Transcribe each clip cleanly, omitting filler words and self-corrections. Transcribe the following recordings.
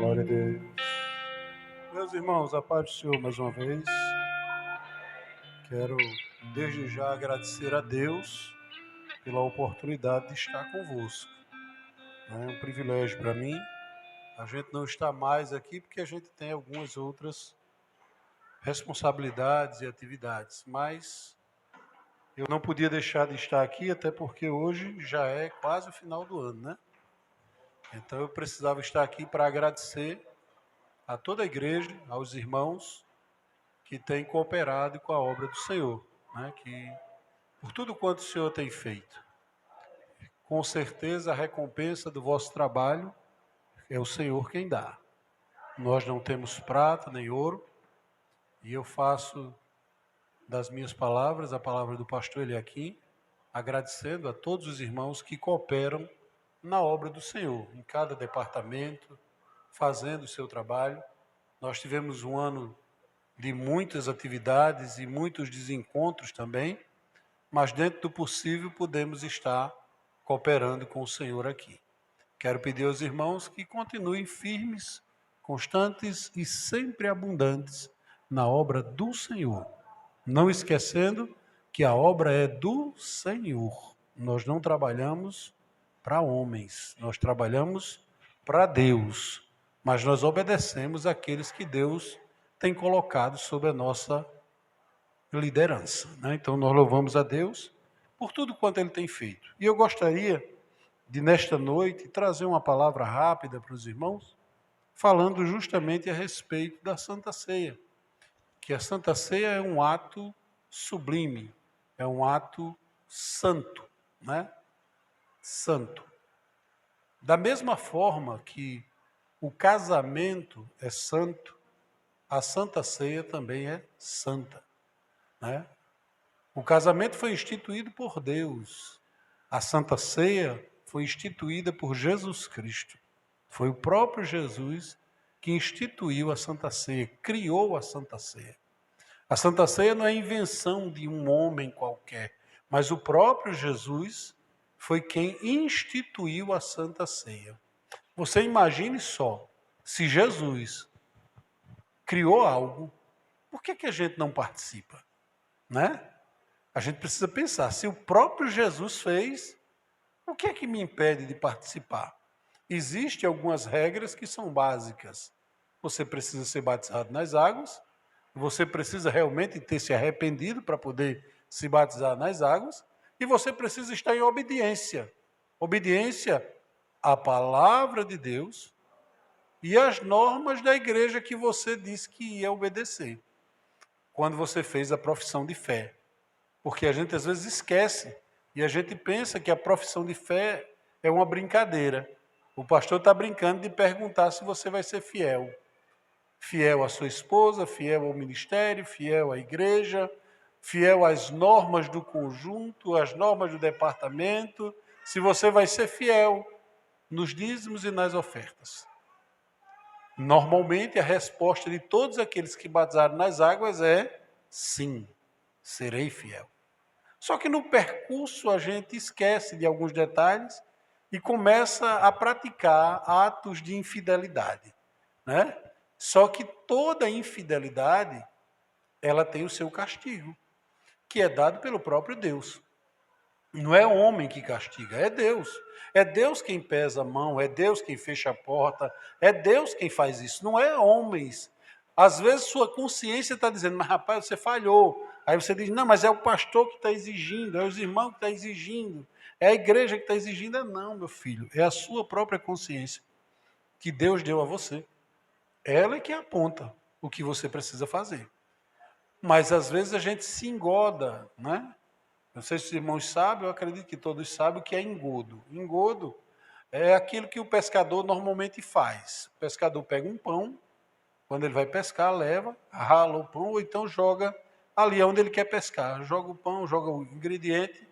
Glória a Deus. Meus irmãos, a paz do Senhor mais uma vez. Quero desde já agradecer a Deus pela oportunidade de estar convosco. É um privilégio para mim. A gente não está mais aqui porque a gente tem algumas outras responsabilidades e atividades, mas eu não podia deixar de estar aqui, até porque hoje já é quase o final do ano, né? Então eu precisava estar aqui para agradecer a toda a igreja, aos irmãos que têm cooperado com a obra do Senhor, né? Que por tudo quanto o Senhor tem feito. Com certeza a recompensa do vosso trabalho é o Senhor quem dá. Nós não temos prata nem ouro, e eu faço das minhas palavras, a palavra do pastor Eliakim, agradecendo a todos os irmãos que cooperam na obra do Senhor, em cada departamento, fazendo o seu trabalho. Nós tivemos um ano de muitas atividades e muitos desencontros também, mas dentro do possível podemos estar cooperando com o Senhor aqui. Quero pedir aos irmãos que continuem firmes, constantes e sempre abundantes na obra do Senhor, não esquecendo que a obra é do Senhor. Nós não trabalhamos para homens, nós trabalhamos para Deus, mas nós obedecemos àqueles que Deus tem colocado sob a nossa liderança, né? Então nós louvamos a Deus por tudo quanto Ele tem feito. E eu gostaria de, nesta noite, trazer uma palavra rápida para os irmãos, falando justamente a respeito da Santa Ceia. Que a Santa Ceia é um ato sublime, é um ato santo, né? Santo. Da mesma forma que o casamento é santo, a Santa Ceia também é santa, né? O casamento foi instituído por Deus. A Santa Ceia foi instituída por Jesus Cristo. Foi o próprio Jesus que instituiu a Santa Ceia, criou a Santa Ceia. A Santa Ceia não é invenção de um homem qualquer, mas o próprio Jesus foi quem instituiu a Santa Ceia. Você imagine só, se Jesus criou algo, por que a gente não participa, né? A gente precisa pensar, se o próprio Jesus fez, o que é que me impede de participar? Existem algumas regras que são básicas. Você precisa ser batizado nas águas, você precisa realmente ter se arrependido para poder se batizar nas águas, e você precisa estar em obediência. Obediência à palavra de Deus e às normas da igreja que você disse que ia obedecer, quando você fez a profissão de fé. Porque a gente às vezes esquece e a gente pensa que a profissão de fé é uma brincadeira. O pastor está brincando de perguntar se você vai ser fiel. Fiel à sua esposa, fiel ao ministério, fiel à igreja, fiel às normas do conjunto, às normas do departamento, se você vai ser fiel nos dízimos e nas ofertas. Normalmente a resposta de todos aqueles que batizaram nas águas é sim, serei fiel. Só que no percurso a gente esquece de alguns detalhes e começa a praticar atos de infidelidade, né? Só que toda infidelidade, ela tem o seu castigo, que é dado pelo próprio Deus. Não é o homem que castiga, é Deus. É Deus quem pesa a mão, é Deus quem fecha a porta, é Deus quem faz isso, não é homens. Às vezes sua consciência está dizendo, mas rapaz, você falhou. Aí você diz, não, mas é o pastor que está exigindo, é os irmãos que estão exigindo, é a igreja que está exigindo. Não, meu filho, é a sua própria consciência que Deus deu a você. Ela é que aponta o que você precisa fazer. Mas às vezes a gente se engoda, né? Não sei se os irmãos sabem, eu acredito que todos sabem o que é engodo. Engodo é aquilo que o pescador normalmente faz. O pescador pega um pão, quando ele vai pescar, leva, rala o pão, ou então joga ali onde ele quer pescar. Joga o pão, joga o ingrediente,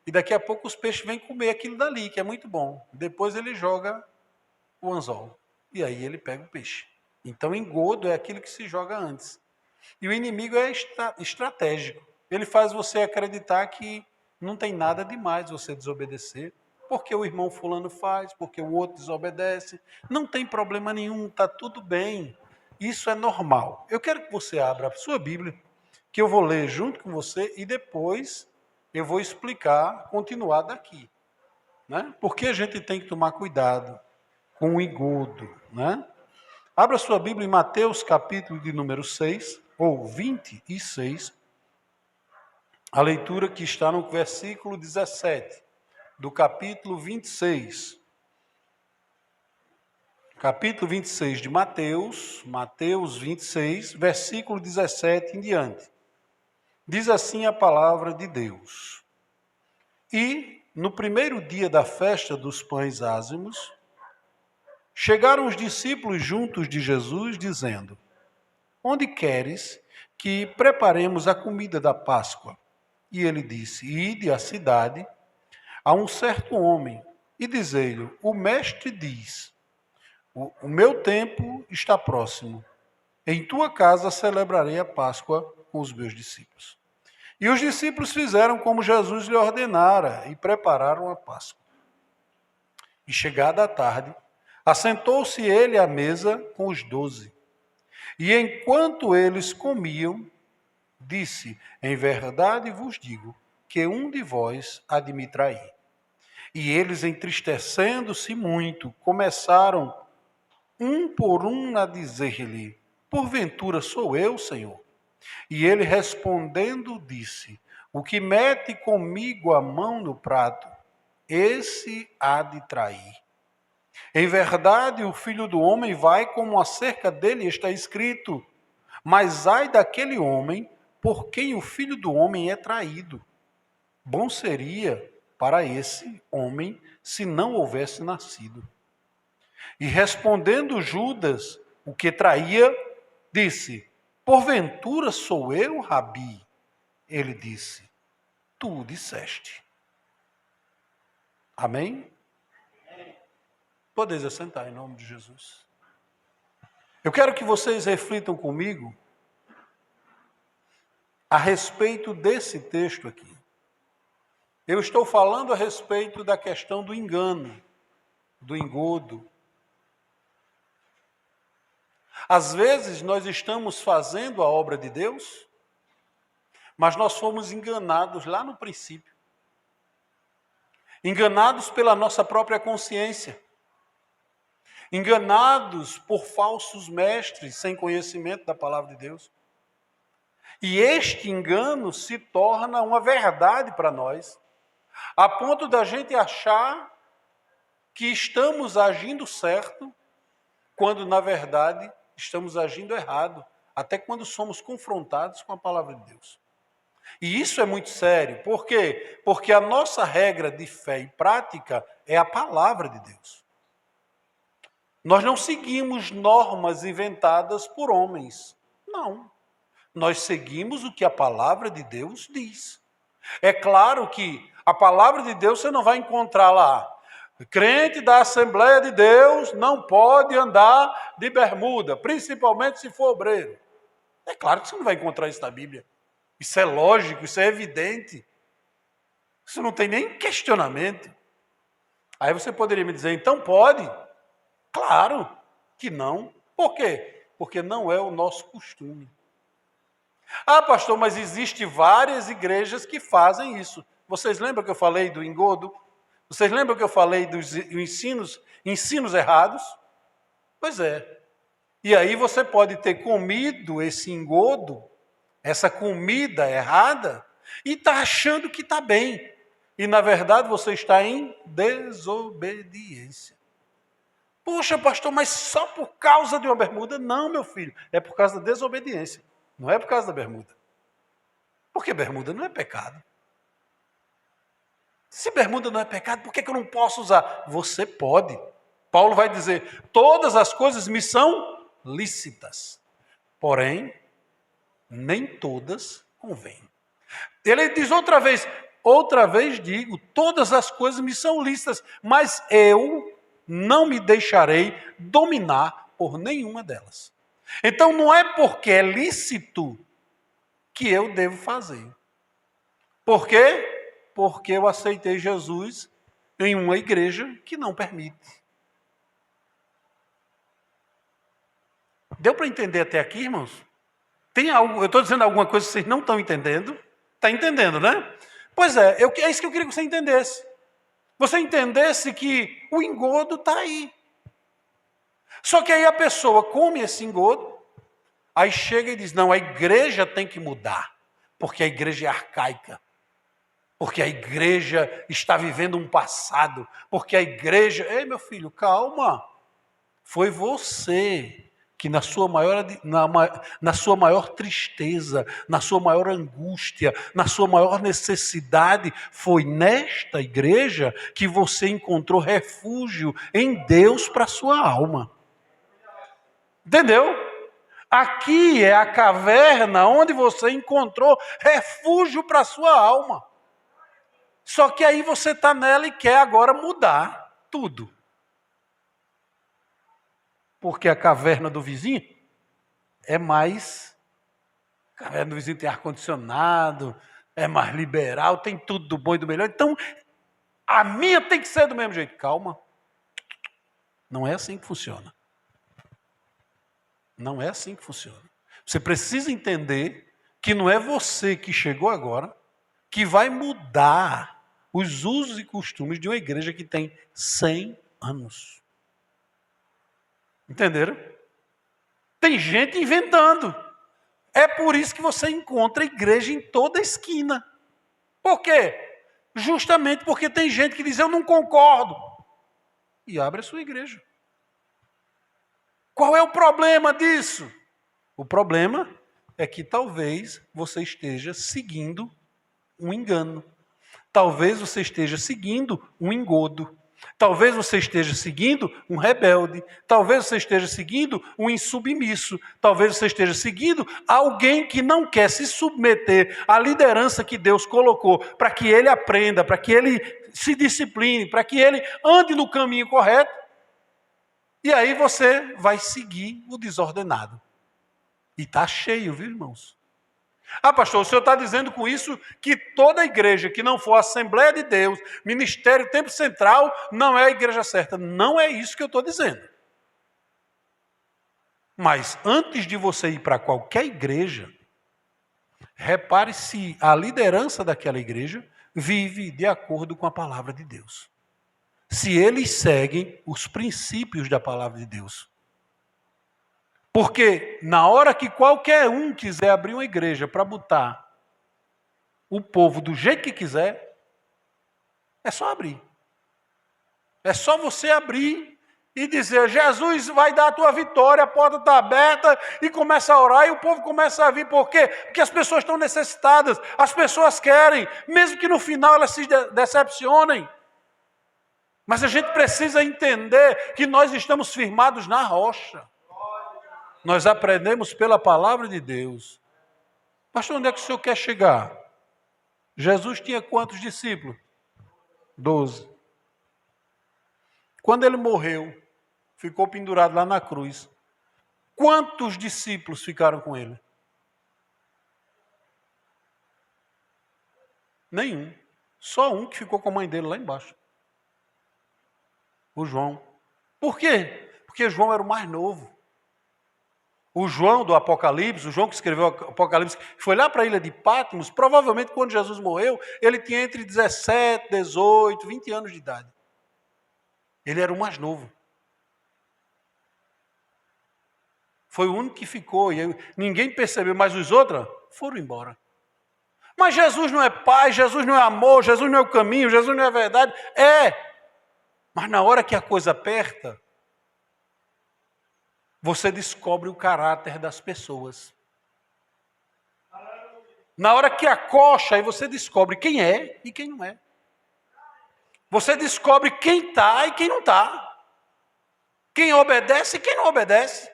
e daqui a pouco os peixes vêm comer aquilo dali, que é muito bom. Depois ele joga o anzol, e aí ele pega o peixe. Então, engodo é aquilo que se joga antes. E o inimigo é estratégico. Ele faz você acreditar que não tem nada demais você desobedecer. porque o irmão fulano faz, porque o outro desobedece. Não tem problema nenhum, está tudo bem. Isso é normal. Eu quero que você abra a sua Bíblia, que eu vou ler junto com você e depois eu vou explicar, continuar daqui. Né? Porque a gente tem que tomar cuidado com o engodo. Né? Abra sua Bíblia em Mateus, capítulo de número 6, ou 26, a leitura que está no versículo 17, do capítulo 26. Capítulo 26 de Mateus, Mateus 26, versículo 17 em diante. Diz assim a palavra de Deus. E, no primeiro dia da festa dos pães ázimos, chegaram os discípulos juntos de Jesus, dizendo: Onde queres que preparemos a comida da Páscoa? E ele disse: Ide à cidade, a um certo homem, e dizei-lhe: O mestre diz, o meu tempo está próximo. Em tua casa celebrarei a Páscoa com os meus discípulos. E os discípulos fizeram como Jesus lhe ordenara e prepararam a Páscoa. E chegada a tarde, assentou-se ele à mesa com os 12. E enquanto eles comiam, disse: Em verdade vos digo que um de vós há de me trair. E eles, entristecendo-se muito, começaram um por um a dizer-lhe: Porventura sou eu, Senhor? E ele respondendo disse: O que mete comigo a mão no prato, esse há de trair. Em verdade, o Filho do Homem vai como acerca dele está escrito. Mas ai daquele homem por quem o Filho do Homem é traído. Bom seria para esse homem se não houvesse nascido. E respondendo Judas, o que traía, disse: Porventura sou eu, Rabi? Ele disse: Tu disseste. Amém? Podeis assentar em nome de Jesus. Eu quero que vocês reflitam comigo a respeito desse texto aqui. Eu estou falando a respeito da questão do engano, do engodo. Às vezes nós estamos fazendo a obra de Deus, mas nós fomos enganados lá no princípio. Enganados pela nossa própria consciência. Enganados por falsos mestres sem conhecimento da palavra de Deus. E este engano se torna uma verdade para nós, a ponto da gente achar que estamos agindo certo, quando na verdade estamos agindo errado, até quando somos confrontados com a palavra de Deus. E isso é muito sério. Por quê? Porque a nossa regra de fé e prática é a palavra de Deus. Nós não seguimos normas inventadas por homens. Não. Nós seguimos o que a palavra de Deus diz. É claro que a palavra de Deus você não vai encontrar lá. Crente da Assembleia de Deus não pode andar de bermuda, principalmente se for obreiro. É claro que você não vai encontrar isso na Bíblia. Isso é lógico, isso é evidente. Isso não tem nem questionamento. Aí você poderia me dizer, então pode? Claro que não. Por quê? Porque não é o nosso costume. Ah, pastor, mas existem várias igrejas que fazem isso. Vocês lembram que eu falei do engodo? Vocês lembram que eu falei dos ensinos errados? Pois é. E aí você pode ter comido esse engodo, essa comida errada, e está achando que está bem. E na verdade você está em desobediência. Poxa, pastor, mas só por causa de uma bermuda? Não, meu filho, é por causa da desobediência. Não é por causa da bermuda. Porque bermuda não é pecado. Se bermuda não é pecado, por que eu não posso usar? Você pode. Paulo vai dizer, todas as coisas me são lícitas. Porém, nem todas convêm. Ele diz outra vez digo, todas as coisas me são lícitas, mas eu não me deixarei dominar por nenhuma delas. Então não é porque é lícito que eu devo fazer. Por quê? Porque eu aceitei Jesus em uma igreja que não permite. Deu para entender até aqui, irmãos? Tem algo, eu estou dizendo alguma coisa que vocês não estão entendendo? Está entendendo, né? Pois é, é isso que eu queria que você entendesse. Você entendesse que o engodo está aí. Só que aí a pessoa come esse engodo, aí chega e diz, não, a igreja tem que mudar, porque a igreja é arcaica, porque a igreja está vivendo um passado, porque a igreja... Ei, meu filho, calma. Foi você que na sua maior tristeza, na sua maior angústia, na sua maior necessidade, foi nesta igreja que você encontrou refúgio em Deus para a sua alma. Entendeu? Aqui é a caverna onde você encontrou refúgio para a sua alma. Só que aí você está nela e quer agora mudar tudo. Porque a caverna do vizinho é mais... A caverna do vizinho tem ar-condicionado, é mais liberal, tem tudo do bom e do melhor. Então, a minha tem que ser do mesmo jeito. Calma. Não é assim que funciona. Não é assim que funciona. Você precisa entender que não é você que chegou agora que vai mudar os usos e costumes de uma igreja que tem 100 anos. Entenderam? Tem gente inventando. É por isso que você encontra igreja em toda esquina. Por quê? Justamente porque tem gente que diz, eu não concordo. E abre a sua igreja. Qual é o problema disso? O problema é que talvez você esteja seguindo um engano. Talvez você esteja seguindo um engodo. Talvez você esteja seguindo um rebelde. Talvez você esteja seguindo um insubmisso. Talvez você esteja seguindo alguém que não quer se submeter à liderança que Deus colocou para que ele aprenda, para que ele se discipline, para que ele ande no caminho correto. E aí você vai seguir o desordenado. E está cheio, viu, irmãos? Ah, pastor, o senhor está dizendo com isso que toda igreja que não for Assembleia de Deus, Ministério Tempo Central, não é a igreja certa. Não é isso que eu estou dizendo. Mas antes de você ir para qualquer igreja, repare se a liderança daquela igreja vive de acordo com a palavra de Deus. Se eles seguem os princípios da palavra de Deus. Porque na hora que qualquer um quiser abrir uma igreja para botar o povo do jeito que quiser, é só abrir. É só você abrir e dizer, Jesus vai dar a tua vitória, a porta está aberta, e começa a orar e o povo começa a vir. Por quê? Porque as pessoas estão necessitadas, as pessoas querem, mesmo que no final elas se decepcionem. Mas a gente precisa entender que nós estamos firmados na rocha. Nós aprendemos pela palavra de Deus. Pastor, onde é que o senhor quer chegar? Jesus tinha quantos discípulos? 12. Quando ele morreu, ficou pendurado lá na cruz, quantos discípulos ficaram com ele? Nenhum. Só um que ficou com a mãe dele lá embaixo. O João. Por quê? Porque João era o mais novo. O João do Apocalipse, o João que escreveu o Apocalipse, foi lá para a ilha de Patmos, provavelmente quando Jesus morreu, ele tinha entre 17, 18, 20 anos de idade. Ele era o mais novo. Foi o único que ficou, e ninguém percebeu, mas os outros foram embora. Mas Jesus não é paz, Jesus não é amor, Jesus não é o caminho, Jesus não é a verdade. É, mas na hora que a coisa aperta, você descobre o caráter das pessoas. Na hora que acocha, aí você descobre quem é e quem não é. Você descobre quem está e quem não está. Quem obedece e quem não obedece.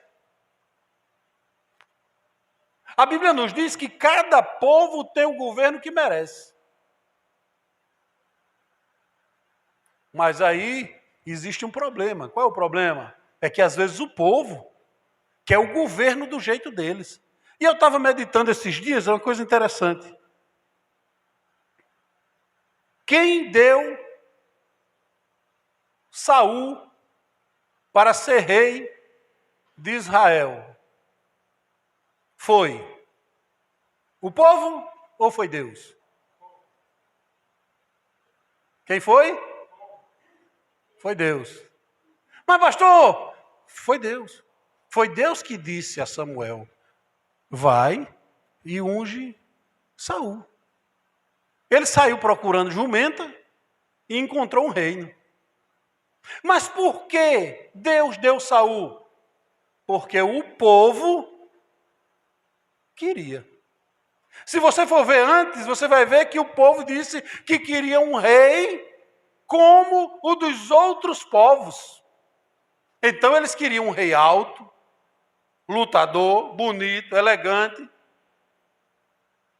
A Bíblia nos diz que cada povo tem o governo que merece. Mas aí existe um problema. Qual é o problema? É que às vezes o povo quer o governo do jeito deles. E eu estava meditando esses dias, é uma coisa interessante. Quem deu Saul para ser rei de Israel? Foi o povo ou foi Deus? Quem foi? Foi Deus. Mas pastor, foi Deus. Foi Deus que disse a Samuel: vai e unge Saul. Ele saiu procurando jumenta e encontrou um reino. Mas por que Deus deu Saul? Porque o povo queria. Se você for ver antes, você vai ver que o povo disse que queria um rei como o dos outros povos. Então eles queriam um rei alto, lutador, bonito, elegante.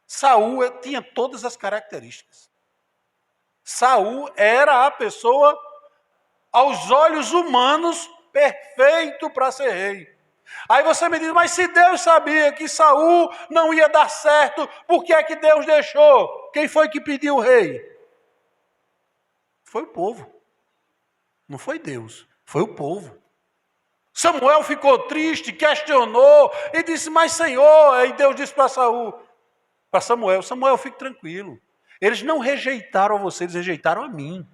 Saul tinha todas as características. Saul era a pessoa, aos olhos humanos, perfeito para ser rei. Aí você me diz, mas se Deus sabia que Saul não ia dar certo, por que é que Deus deixou? Quem foi que pediu o rei? Foi o povo. Não foi Deus, foi o povo. Samuel ficou triste, questionou e disse, mas Senhor, aí Deus disse para Samuel, Samuel, fique tranquilo. Eles não rejeitaram você, eles rejeitaram a mim.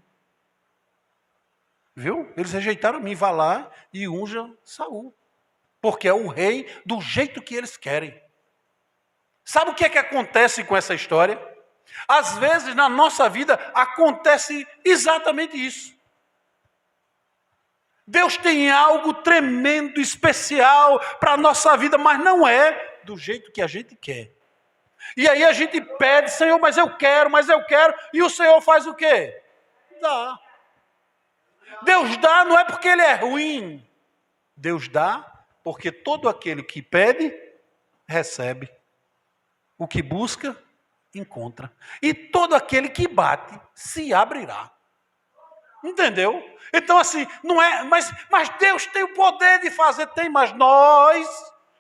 Viu? Eles rejeitaram a mim, vá lá e unja Saul. Porque é o rei do jeito que eles querem. Sabe o que é que acontece com essa história? Às vezes na nossa vida acontece exatamente isso. Deus tem algo tremendo, especial para a nossa vida, mas não é do jeito que a gente quer. E aí a gente pede, Senhor, mas eu quero, e o Senhor faz o quê? Dá. Deus dá não é porque Ele é ruim. Deus dá porque todo aquele que pede, recebe. O que busca, encontra. E todo aquele que bate, se abrirá. Entendeu? Então assim, não é, mas Deus tem o poder de fazer, tem, mas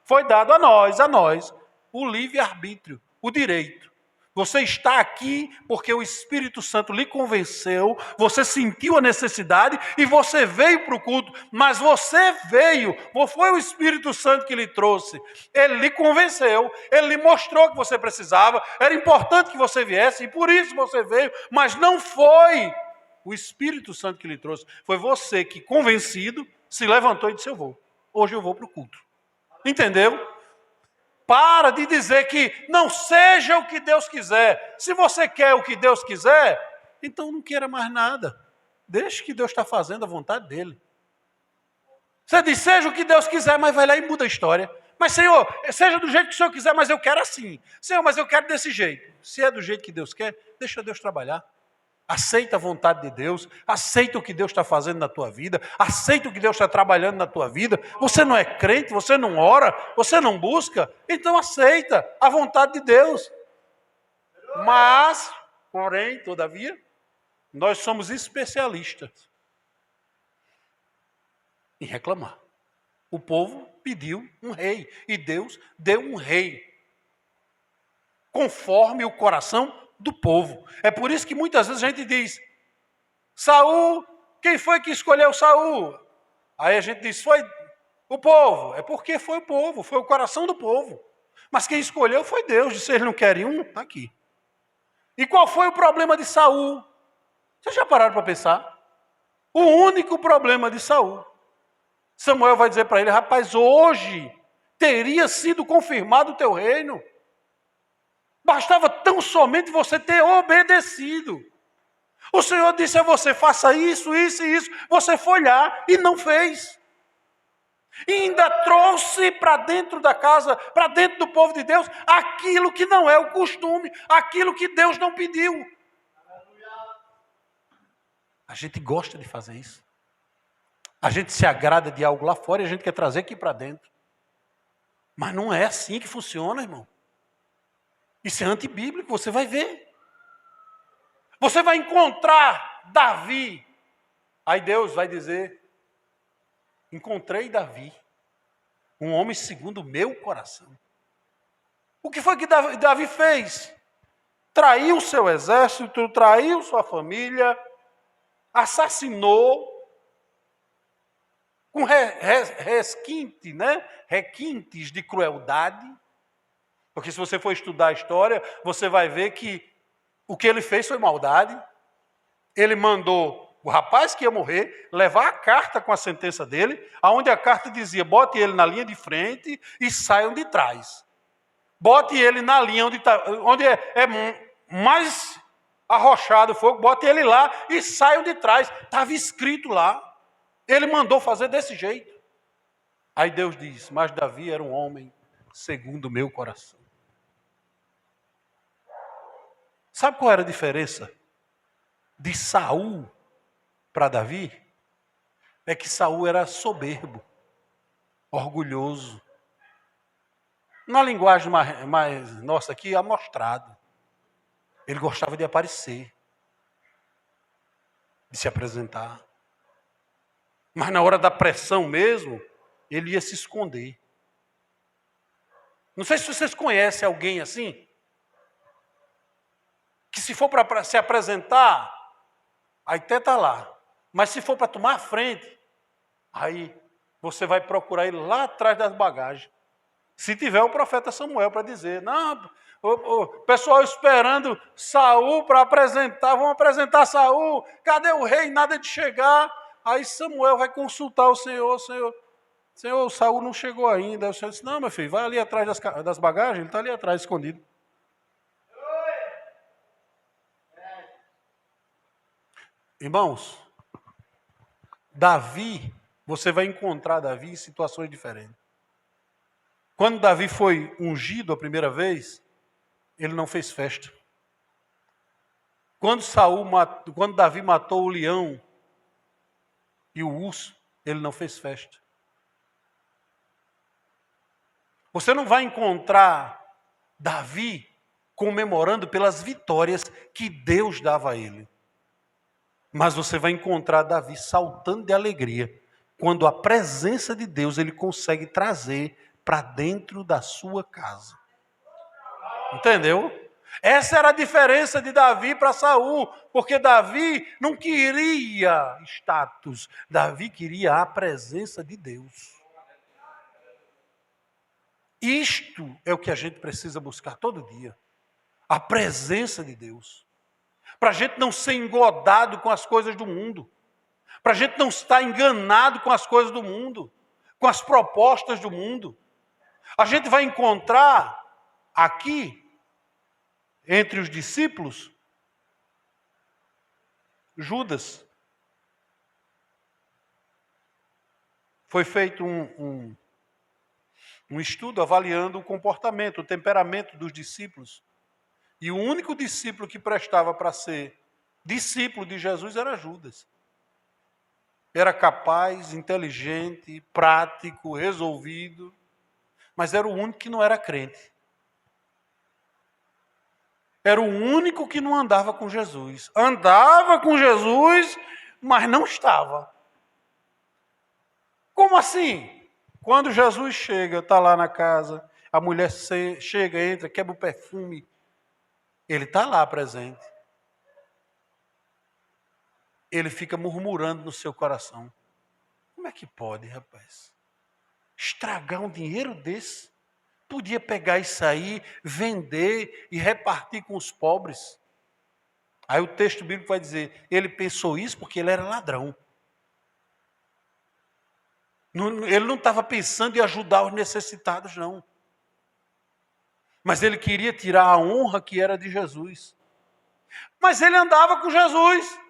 foi dado a nós, o livre-arbítrio, o direito. Você está aqui porque o Espírito Santo lhe convenceu, você sentiu a necessidade e você veio para o culto, mas você veio, não foi o Espírito Santo que lhe trouxe, ele lhe convenceu, ele lhe mostrou que você precisava, era importante que você viesse e por isso você veio, mas não foi o Espírito Santo que lhe trouxe, foi você que, convencido, se levantou e disse, hoje eu vou para o culto. Entendeu? Para de dizer que não seja o que Deus quiser. Se você quer o que Deus quiser, então não queira mais nada. Deixe que Deus está fazendo a vontade dele. Você diz, seja o que Deus quiser, mas vai lá e muda a história. Mas Senhor, seja do jeito que o Senhor quiser, mas eu quero assim. Senhor, mas eu quero desse jeito. Se é do jeito que Deus quer, deixa Deus trabalhar. Aceita a vontade de Deus, aceita o que Deus está fazendo na tua vida, aceita o que Deus está trabalhando na tua vida. Você não é crente, você não ora, você não busca, então aceita a vontade de Deus. Mas, porém, todavia, nós somos especialistas em reclamar. O povo pediu um rei e Deus deu um rei conforme o coração do povo. É por isso que muitas vezes a gente diz, Saul, quem foi que escolheu Saul? Aí a gente diz, foi o povo. É porque foi o povo, foi o coração do povo. Mas quem escolheu foi Deus, disse, eles não querem um, está aqui. E qual foi o problema de Saul? Vocês já pararam para pensar? O único problema de Saul. Samuel vai dizer para ele, rapaz, hoje teria sido confirmado o teu reino. Bastava tão somente você ter obedecido. O Senhor disse a você, faça isso, isso e isso. Você foi lá e não fez. E ainda trouxe para dentro da casa, para dentro do povo de Deus, aquilo que não é o costume, aquilo que Deus não pediu. A gente gosta de fazer isso. A gente se agrada de algo lá fora e a gente quer trazer aqui para dentro. Mas não é assim que funciona, irmão. Isso é antibíblico, você vai ver. Você vai encontrar Davi. Aí Deus vai dizer, encontrei Davi, um homem segundo o meu coração. O que foi que Davi fez? Traiu seu exército, traiu sua família, assassinou com resquinte, né? Requintes de crueldade. Porque se você for estudar a história, você vai ver que o que ele fez foi maldade. Ele mandou o rapaz que ia morrer levar a carta com a sentença dele, aonde a carta dizia: bote ele na linha de frente e saiam de trás. Bote ele na linha onde é mais arrochado o fogo, bote ele lá e saiam de trás. Estava escrito lá. Ele mandou fazer desse jeito. Aí Deus diz: mas Davi era um homem segundo o meu coração. Sabe qual era a diferença de Saul para Davi? É que Saul era soberbo, orgulhoso. Na linguagem mais nossa aqui, amostrado. Ele gostava de aparecer, de se apresentar. Mas na hora da pressão mesmo, ele ia se esconder. Não sei se vocês conhecem alguém assim, que se for para se apresentar, aí até está lá. Mas se for para tomar a frente, aí você vai procurar ele lá atrás das bagagens. Se tiver o profeta Samuel para dizer: não, o pessoal esperando Saul para apresentar, vamos apresentar Saul, cadê o rei? Nada de chegar. Aí Samuel vai consultar o Senhor: Senhor, Saul não chegou ainda. Aí o Senhor disse: não, meu filho, vai ali atrás das bagagens, ele está ali atrás, escondido. Irmãos, Davi, você vai encontrar Davi em situações diferentes. Quando Davi foi ungido a primeira vez, ele não fez festa. Quando Davi matou o leão e o urso, ele não fez festa. Você não vai encontrar Davi comemorando pelas vitórias que Deus dava a ele. Mas você vai encontrar Davi saltando de alegria quando a presença de Deus ele consegue trazer para dentro da sua casa. Entendeu? Essa era a diferença de Davi para Saul, porque Davi não queria status, Davi queria a presença de Deus. Isto é o que a gente precisa buscar todo dia, a presença de Deus. Para a gente não ser engodado com as coisas do mundo, para a gente não estar enganado com as coisas do mundo, com as propostas do mundo. A gente vai encontrar aqui, entre os discípulos, Judas. Foi feito um estudo avaliando o comportamento, o temperamento dos discípulos. E o único discípulo que prestava para ser discípulo de Jesus era Judas. Era capaz, inteligente, prático, resolvido, mas era o único que não era crente. Era o único que não andava com Jesus. Andava com Jesus, mas não estava. Como assim? Quando Jesus chega, está lá na casa, a mulher chega, entra, quebra o perfume, ele está lá presente. Ele fica murmurando no seu coração: como é que pode, rapaz? Estragar um dinheiro desse? Podia pegar isso aí, vender e repartir com os pobres. Aí o texto bíblico vai dizer: ele pensou isso porque ele era ladrão. Ele não estava pensando em ajudar os necessitados, não. Mas ele queria tirar a honra que era de Jesus. Mas ele andava com Jesus.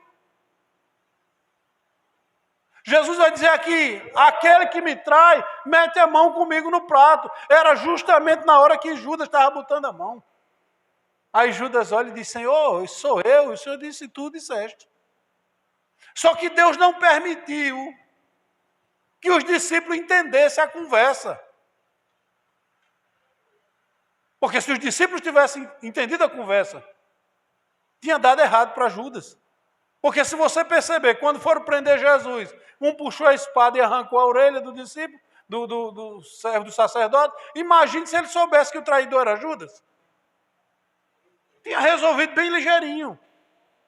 Jesus vai dizer aqui: aquele que me trai, mete a mão comigo no prato. Era justamente na hora que Judas estava botando a mão. Aí Judas olha e diz: Senhor, sou eu. E o Senhor disse: tu disseste. Só que Deus não permitiu que os discípulos entendessem a conversa. Porque se os discípulos tivessem entendido a conversa, tinha dado errado para Judas. Porque se você perceber, quando foram prender Jesus, um puxou a espada e arrancou a orelha do discípulo, do servo do sacerdote. Imagine se ele soubesse que o traidor era Judas. Tinha resolvido bem ligeirinho.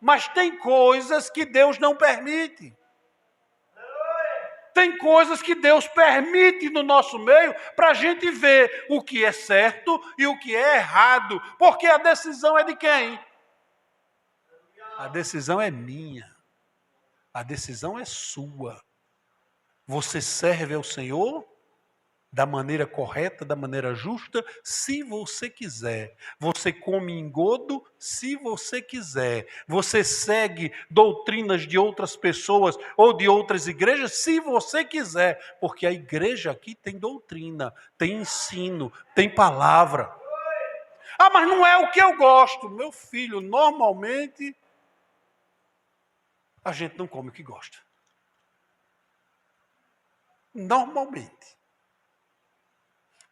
Mas tem coisas que Deus não permite. Tem coisas que Deus permite no nosso meio para a gente ver o que é certo e o que é errado. Porque a decisão é de quem? A decisão é minha. A decisão é sua. Você serve ao Senhor da maneira correta, da maneira justa, se você quiser. Você come engodo, se você quiser. Você segue doutrinas de outras pessoas ou de outras igrejas, se você quiser. Porque a igreja aqui tem doutrina, tem ensino, tem palavra. Ah, mas não é o que eu gosto. Meu filho, normalmente a gente não come o que gosta. Normalmente.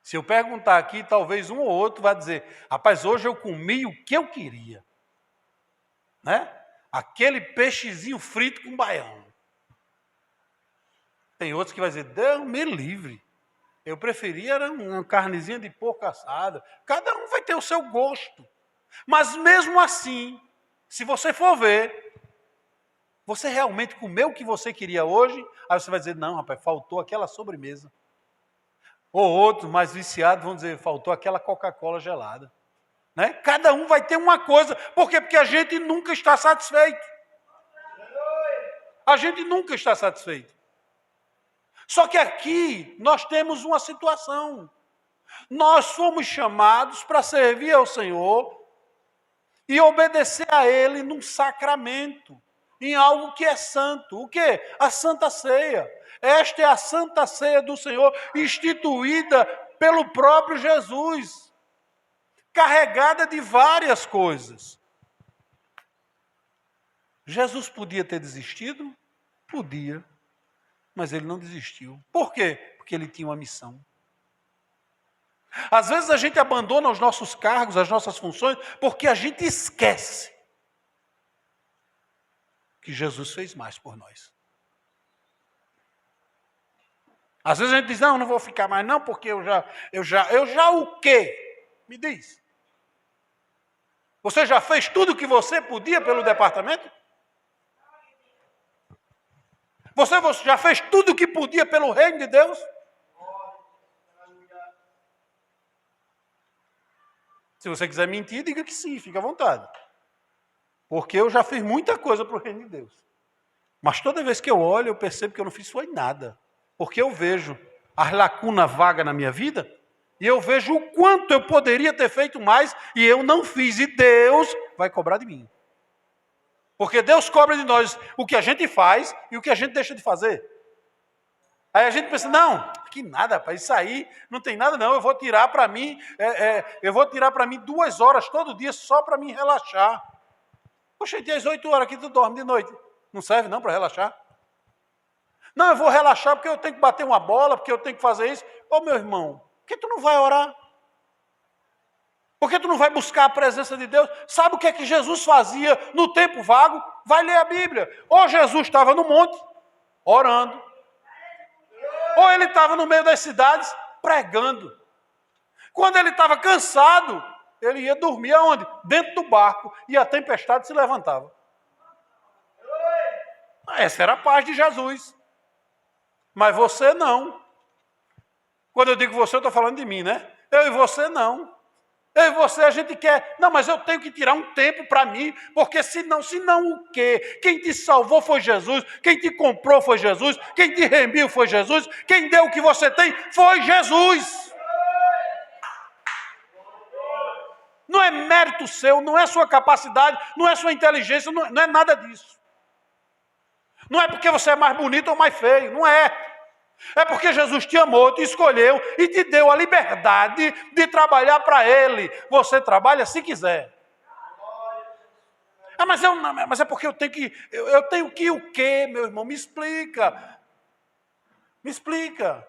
Se eu perguntar aqui, talvez um ou outro vai dizer, rapaz, hoje eu comi o que eu queria. Né? Aquele peixezinho frito com baião. Tem outros que vai dizer, Deus me livre. Eu preferia uma carnezinha de porco assada. Cada um vai ter o seu gosto. Mas mesmo assim, se você for ver, você realmente comeu o que você queria hoje? Aí você vai dizer, não, rapaz, faltou aquela sobremesa. Ou outros mais viciados vão dizer, faltou aquela Coca-Cola gelada. Né? Cada um vai ter uma coisa. Por quê? Porque a gente nunca está satisfeito. A gente nunca está satisfeito. Só que aqui nós temos uma situação. Nós fomos chamados para servir ao Senhor e obedecer a Ele num sacramento, em algo que é santo. O quê? A Santa Ceia. Esta é a Santa Ceia do Senhor, instituída pelo próprio Jesus, carregada de várias coisas. Jesus podia ter desistido? Podia, mas ele não desistiu. Por quê? Porque ele tinha uma missão. Às vezes a gente abandona os nossos cargos, as nossas funções, porque a gente esquece que Jesus fez mais por nós. Às vezes a gente diz, não vou ficar mais não, porque eu já o quê? Me diz. Você já fez tudo o que você podia pelo departamento? Você já fez tudo o que podia pelo reino de Deus? Se você quiser mentir, diga que sim, fica à vontade. Porque eu já fiz muita coisa para o reino de Deus. Mas toda vez que eu olho, eu percebo que eu não fiz foi nada. Porque eu vejo as lacunas vagas na minha vida e eu vejo o quanto eu poderia ter feito mais e eu não fiz. E Deus vai cobrar de mim. Porque Deus cobra de nós o que a gente faz e o que a gente deixa de fazer. Aí a gente pensa, não, que nada, para isso aí não tem nada não, eu vou tirar para mim, 2 horas todo dia só para mim relaxar. Poxa, tem as 8 horas que tu dorme de noite. Não serve não para relaxar? Não, eu vou relaxar porque eu tenho que bater uma bola, porque eu tenho que fazer isso. Ô meu irmão, por que tu não vai orar? Por que tu não vai buscar a presença de Deus? Sabe o que é que Jesus fazia no tempo vago? Vai ler a Bíblia. Ou Jesus estava no monte, orando. Ou ele estava no meio das cidades, pregando. Quando ele estava cansado, ele ia dormir aonde? Dentro do barco. E a tempestade se levantava. Essa era a paz de Jesus. Mas você não. Quando eu digo você, eu estou falando de mim, né? Eu e você não. Eu e você, a gente quer. Não, mas eu tenho que tirar um tempo para mim, porque senão o quê? Quem te salvou foi Jesus, quem te comprou foi Jesus, quem te remiu foi Jesus, quem deu o que você tem foi Jesus. Não é mérito seu, não é sua capacidade, não é sua inteligência, não é nada disso. Não é porque você é mais bonito ou mais feio, não é. É porque Jesus te amou, te escolheu e te deu a liberdade de trabalhar para Ele. Você trabalha se quiser. Ah, mas é porque eu tenho que o quê, meu irmão? Me explica. Me explica.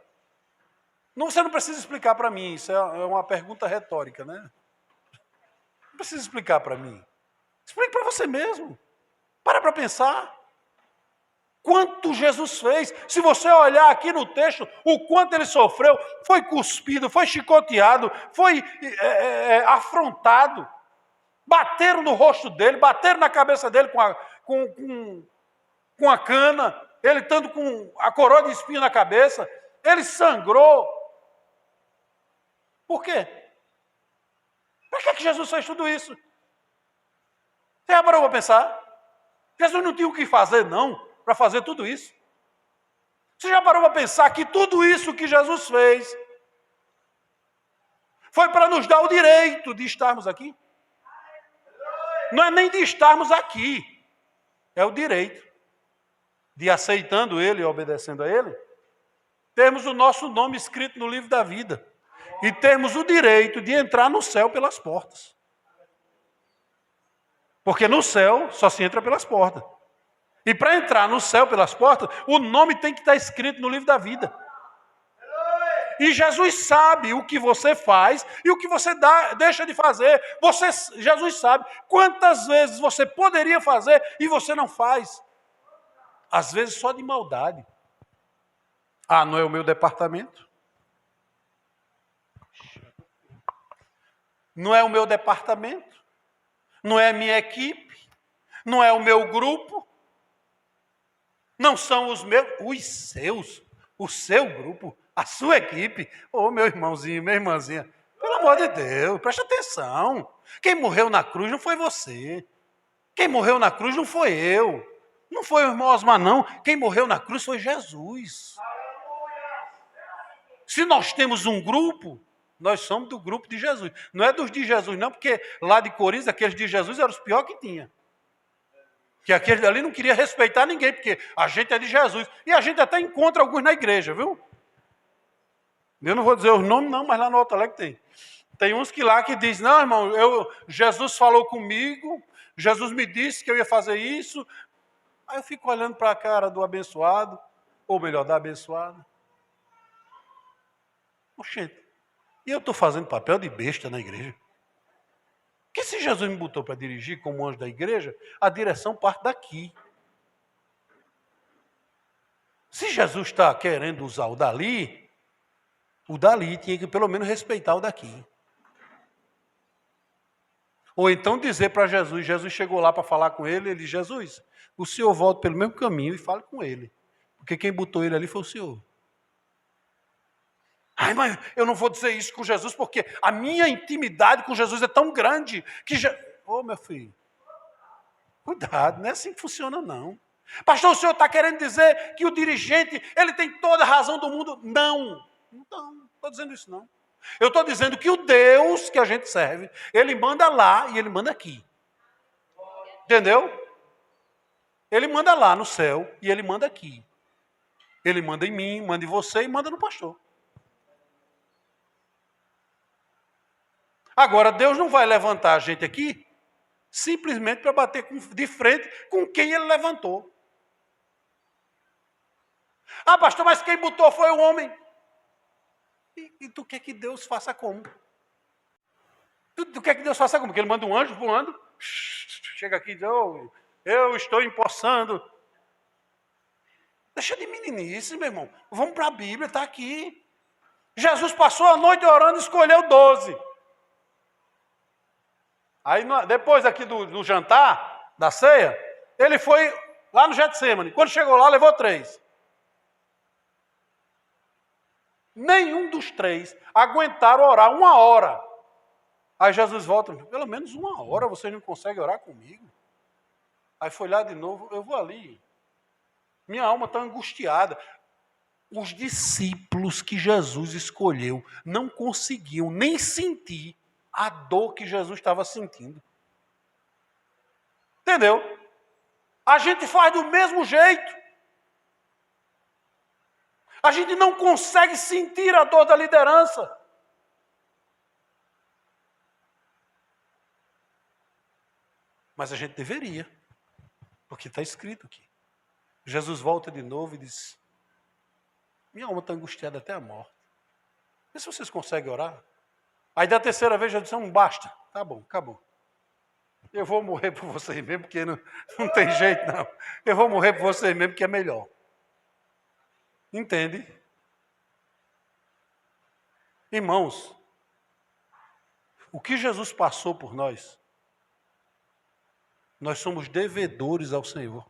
Não, você não precisa explicar para mim, isso é uma pergunta retórica, né? Não precisa explicar para mim. Explique para você mesmo. Para pensar. Quanto Jesus fez, se você olhar aqui no texto, o quanto ele sofreu, foi cuspido, foi chicoteado, foi afrontado, bateram no rosto dele, bateram na cabeça dele com a cana, ele estando com a coroa de espinho na cabeça, ele sangrou. Por quê? Para que Jesus fez tudo isso? Você já parou para pensar? Jesus não tinha o que fazer, não, para fazer tudo isso. Você já parou para pensar que tudo isso que Jesus fez foi para nos dar o direito de estarmos aqui? Não é nem de estarmos aqui, é o direito de, aceitando Ele e obedecendo a Ele, termos o nosso nome escrito no livro da vida e termos o direito de entrar no céu pelas portas. Porque no céu só se entra pelas portas. E para entrar no céu pelas portas, o nome tem que estar escrito no livro da vida. E Jesus sabe o que você faz e o que você deixa de fazer. Jesus sabe quantas vezes você poderia fazer e você não faz. Às vezes só de maldade. Ah, não é o meu departamento? Não é o meu departamento? Não é a minha equipe? Não é o meu grupo? Não são os meus, os seus, o seu grupo, a sua equipe. Ô, meu irmãozinho, minha irmãzinha, pelo amor de Deus, preste atenção. Quem morreu na cruz não foi você. Quem morreu na cruz não foi eu. Não foi o irmão Osmar, não. Quem morreu na cruz foi Jesus. Se nós temos um grupo, nós somos do grupo de Jesus. Não é dos de Jesus, não, porque lá de Coríntios, aqueles de Jesus eram os piores que tinha. Que aquele ali não queria respeitar ninguém, porque a gente é de Jesus. E a gente até encontra alguns na igreja, viu? Eu não vou dizer os nomes, não, mas lá no Alto Alegre tem. Tem uns que lá que dizem, não, irmão, Jesus falou comigo, Jesus me disse que eu ia fazer isso. Aí eu fico olhando para a cara do abençoado, ou melhor, da abençoada. Oxente, e eu estou fazendo papel de besta na igreja. Porque se Jesus me botou para dirigir como anjo da igreja, a direção parte daqui. Se Jesus está querendo usar o dali tinha que pelo menos respeitar o daqui. Ou então dizer para Jesus chegou lá para falar com ele, ele disse, Jesus, o senhor volta pelo mesmo caminho e fale com ele. Porque quem botou ele ali foi o senhor. Ai, mas eu não vou dizer isso com Jesus, porque a minha intimidade com Jesus é tão grande que... Ô, meu filho, cuidado, não é assim que funciona, não. Pastor, o senhor está querendo dizer que o dirigente, ele tem toda a razão do mundo? Não estou dizendo isso, não. Eu estou dizendo que o Deus que a gente serve, ele manda lá e ele manda aqui. Entendeu? Ele manda lá no céu e ele manda aqui. Ele manda em mim, manda em você e manda no pastor. Agora, Deus não vai levantar a gente aqui simplesmente para bater de frente com quem ele levantou. Ah, pastor, mas quem botou foi o homem. E tu quer que Deus faça como? Tu quer que Deus faça como? Que ele manda um anjo voando, chega aqui e diz, eu estou empossando. Deixa de meninice, meu irmão. Vamos para a Bíblia, está aqui. Jesus passou a noite orando e escolheu 12. Aí, depois aqui do jantar, da ceia, ele foi lá no Getsemane. Quando chegou lá, levou 3. Nenhum dos 3 aguentaram orar 1 hora. Aí Jesus volta, pelo menos 1 hora vocês não conseguem orar comigo. Aí foi lá de novo, eu vou ali. Minha alma está angustiada. Os discípulos que Jesus escolheu não conseguiam nem sentir a dor que Jesus estava sentindo. Entendeu? A gente faz do mesmo jeito. A gente não consegue sentir a dor da liderança. Mas a gente deveria. Porque está escrito aqui. Jesus volta de novo e diz, minha alma está angustiada até a morte. Vê se vocês conseguem orar. Aí da terceira vez já disseram, basta. Tá bom, acabou. Eu vou morrer por vocês mesmo, porque não tem jeito não. Eu vou morrer por vocês mesmo, que é melhor. Entende? Irmãos, o que Jesus passou por nós somos devedores ao Senhor.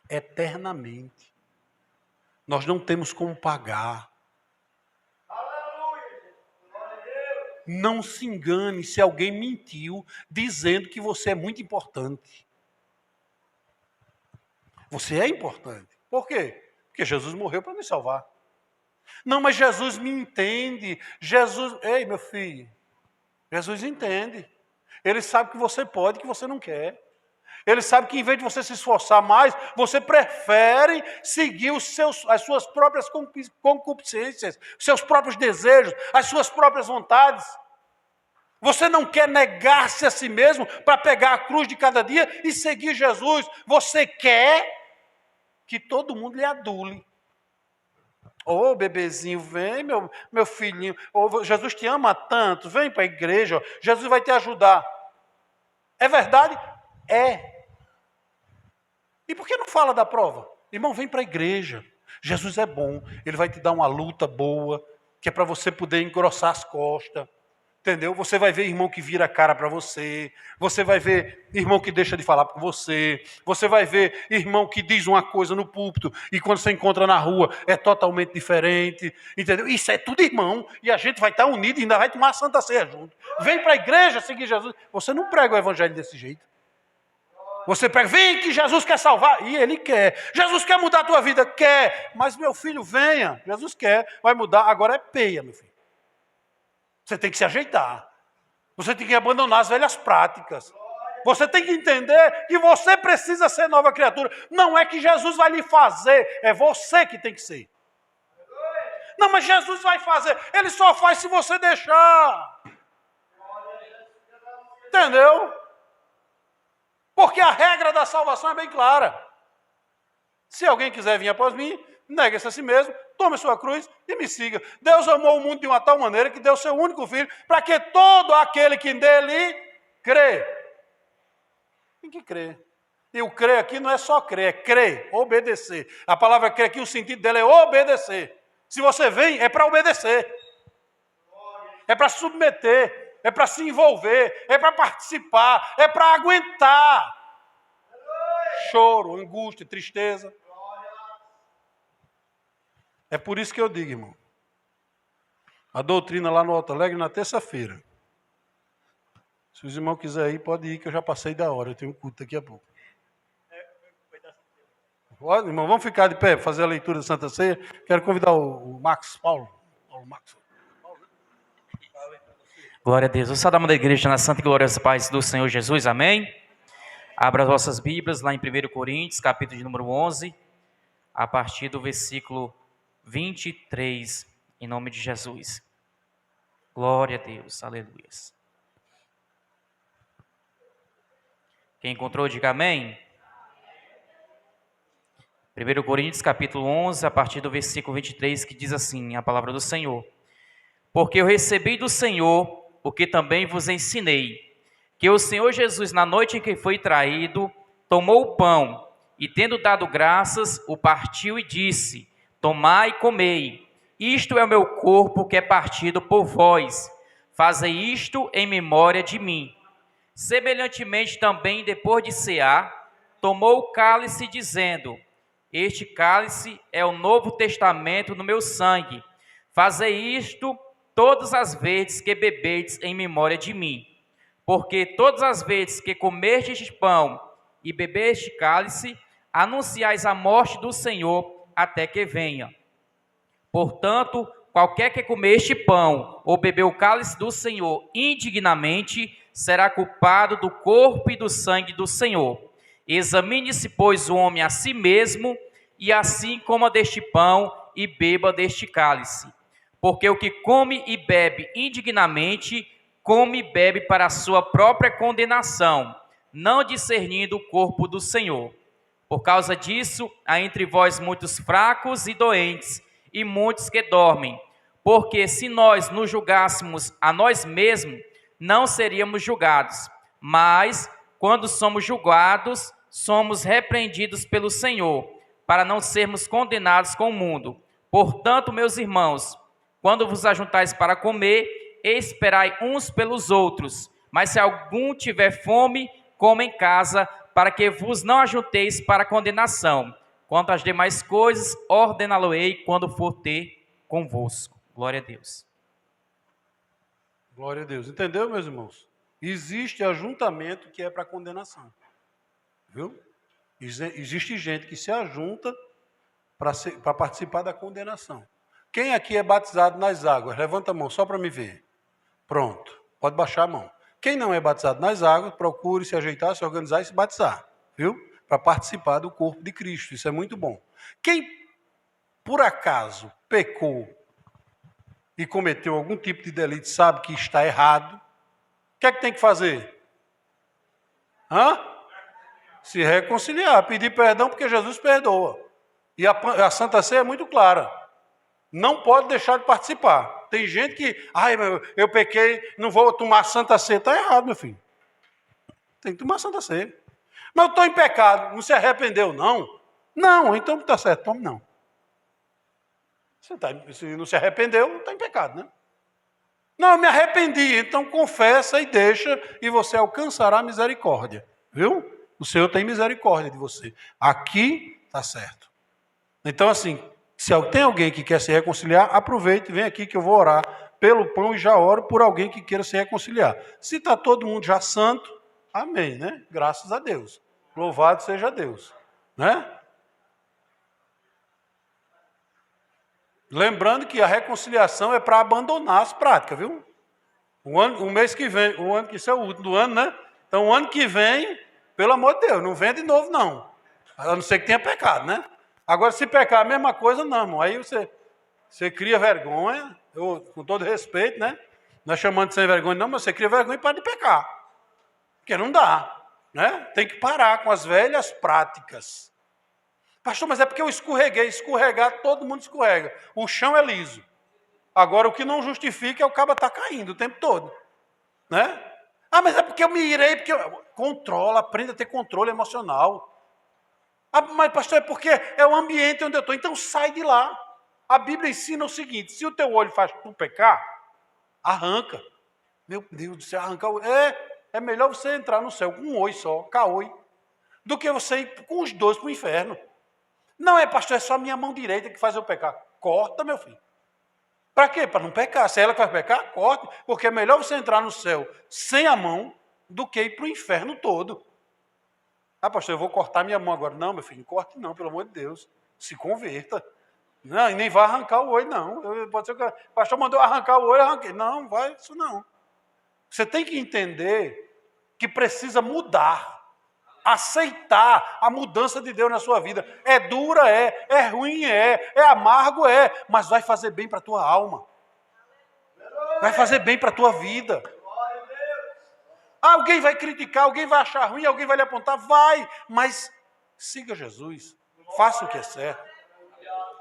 eternamente. Nós não temos como pagar. Não se engane se alguém mentiu dizendo que você é muito importante. Você é importante. Por quê? Porque Jesus morreu para nos salvar. Não, mas Jesus me entende. Jesus... Ei, meu filho, Jesus entende. Ele sabe que você pode, que você não quer. Ele sabe que em vez de você se esforçar mais, você prefere seguir as suas próprias concupiscências, seus próprios desejos, as suas próprias vontades. Você não quer negar-se a si mesmo para pegar a cruz de cada dia e seguir Jesus. Você quer que todo mundo lhe adule. Ô, bebezinho, vem, meu filhinho. Oh, Jesus te ama tanto, vem para a igreja. Jesus vai te ajudar. É verdade? É. E por que não fala da prova? Irmão, vem para a igreja. Jesus é bom. Ele vai te dar uma luta boa, que é para você poder engrossar as costas. Entendeu? Você vai ver irmão que vira a cara para você. Você vai ver irmão que deixa de falar com você. Você vai ver irmão que diz uma coisa no púlpito e quando você encontra na rua é totalmente diferente. Entendeu? Isso é tudo irmão. E a gente vai estar unido e ainda vai tomar a Santa Ceia junto. Vem para a igreja seguir Jesus. Você não prega o evangelho desse jeito. Você prega, vem que Jesus quer salvar. E ele quer. Jesus quer mudar a tua vida? Quer. Mas meu filho, venha. Jesus quer, vai mudar. Agora é peia, meu filho. Você tem que se ajeitar. Você tem que abandonar as velhas práticas. Você tem que entender que você precisa ser nova criatura. Não é que Jesus vai lhe fazer, é você que tem que ser. Não, mas Jesus vai fazer. Ele só faz se você deixar. Entendeu? Porque a regra da salvação é bem clara. Se alguém quiser vir após mim, negue-se a si mesmo, tome sua cruz e me siga. Deus amou o mundo de uma tal maneira que deu seu único filho para que todo aquele que nele crê. Tem que crer. E o crer aqui não é só crer, é crer, obedecer. A palavra crer aqui, o sentido dela é obedecer. Se você vem, é para obedecer. É para submeter. É para se envolver. É para participar. É para aguentar. Choro, angústia, tristeza. É por isso que eu digo, irmão. A doutrina lá no Alto Alegre na terça-feira. Se os irmãos quiserem ir, pode ir, que eu já passei da hora. Eu tenho um culto daqui a pouco. Pode, irmão, vamos ficar de pé para fazer a leitura da Santa Ceia. Quero convidar o Marcos Paulo. Glória a Deus. O Salmo da igreja na Santa e Gloriosa Paz do Senhor Jesus. Amém. Abra as vossas Bíblias lá em 1 Coríntios, capítulo de número 11, a partir do versículo 23, em nome de Jesus. Glória a Deus. Aleluia. Quem encontrou, diga amém. 1 Coríntios, capítulo 11, a partir do versículo 23, que diz assim, a palavra do Senhor. Porque eu recebi do Senhor o que também vos ensinei, que o Senhor Jesus, na noite em que foi traído, tomou o pão e, tendo dado graças, o partiu e disse, tomai e comei, isto é o meu corpo que é partido por vós, fazei isto em memória de mim. Semelhantemente também, depois de cear, tomou o cálice, dizendo, este cálice é o novo testamento no meu sangue, fazei isto todas as vezes que beberdes em memória de mim. Porque todas as vezes que comerdes este pão e beberdes cálice, anunciais a morte do Senhor até que venha. Portanto, qualquer que comer este pão ou beber o cálice do Senhor indignamente, será culpado do corpo e do sangue do Senhor. Examine-se, pois, o homem a si mesmo, e assim coma deste pão e beba deste cálice. Porque o que come e bebe indignamente, come e bebe para a sua própria condenação, não discernindo o corpo do Senhor. Por causa disso, há entre vós muitos fracos e doentes, e muitos que dormem. Porque se nós nos julgássemos a nós mesmos, não seríamos julgados. Mas, quando somos julgados, somos repreendidos pelo Senhor, para não sermos condenados com o mundo. Portanto, meus irmãos, quando vos ajuntais para comer, esperai uns pelos outros. Mas se algum tiver fome, coma em casa, para que vos não ajunteis para condenação. Quanto às demais coisas, ordená-lo-ei quando for ter convosco. Glória a Deus. Glória a Deus. Entendeu, meus irmãos? Existe ajuntamento que é para condenação. Viu? Existe gente que se ajunta para participar da condenação. Quem aqui é batizado nas águas? Levanta a mão só para me ver. Pronto. Pode baixar a mão. Quem não é batizado nas águas, procure se ajeitar, se organizar e se batizar. Viu? Para participar do corpo de Cristo. Isso é muito bom. Quem, por acaso, pecou e cometeu algum tipo de delito, sabe que está errado, o que é que tem que fazer? Se reconciliar, pedir perdão, porque Jesus perdoa. E a Santa Ceia é muito clara. Não pode deixar de participar. Tem gente que, eu pequei, não vou tomar Santa Ceia. Está errado, meu filho. Tem que tomar Santa Ceia. Mas eu estou em pecado, não se arrependeu, não? Não, então está certo, tome não. Se não se arrependeu, não está em pecado, né? Não, eu me arrependi, então confessa e deixa, e você alcançará a misericórdia. Viu? O Senhor tem misericórdia de você. Aqui está certo. Então, assim, se tem alguém que quer se reconciliar, aproveite, vem aqui que eu vou orar pelo pão e já oro por alguém que queira se reconciliar. Se está todo mundo já santo, amém, né? Graças a Deus. Louvado seja Deus, né? Lembrando que a reconciliação é para abandonar as práticas, viu? O mês que vem, o ano que isso é o último do ano, né? Então, o ano que vem, pelo amor de Deus, não vem de novo, não. A não ser que tenha pecado, né? Agora, se pecar a mesma coisa, não, irmão. Aí você cria vergonha, com todo respeito, né? Não é chamando de sem vergonha, não, mas você cria vergonha e para de pecar. Porque não dá, né? Tem que parar com as velhas práticas. Pastor, mas é porque eu escorreguei. Escorregar, todo mundo escorrega. O chão é liso. Agora, o que não justifica é o cabo estar caindo o tempo todo. Né? Mas é porque eu me irei, porque controla, aprenda a ter controle emocional. Mas, pastor, é porque é o ambiente onde eu estou. Então, sai de lá. A Bíblia ensina o seguinte, se o teu olho faz tu pecar, arranca. Meu Deus do céu, arrancar o olho. É melhor você entrar no céu com um oi só, caoi, do que você ir com os dois para o inferno. Não é, pastor, é só a minha mão direita que faz eu pecar. Corta, meu filho. Para quê? Para não pecar. Se é ela que vai pecar, corte. Porque é melhor você entrar no céu sem a mão do que ir para o inferno todo. Pastor, eu vou cortar minha mão agora. Não, meu filho, não corte não, pelo amor de Deus. Se converta. Não, e nem vai arrancar o olho, não. Pode ser que o pastor mandou arrancar o olho, eu arranquei. Não, vai isso não. Você tem que entender que precisa mudar. Aceitar a mudança de Deus na sua vida. É dura, é ruim, é amargo, mas vai fazer bem para a tua alma. Vai fazer bem para a tua vida. Alguém vai criticar, alguém vai achar ruim, alguém vai lhe apontar, vai, mas siga Jesus, faça o que é certo.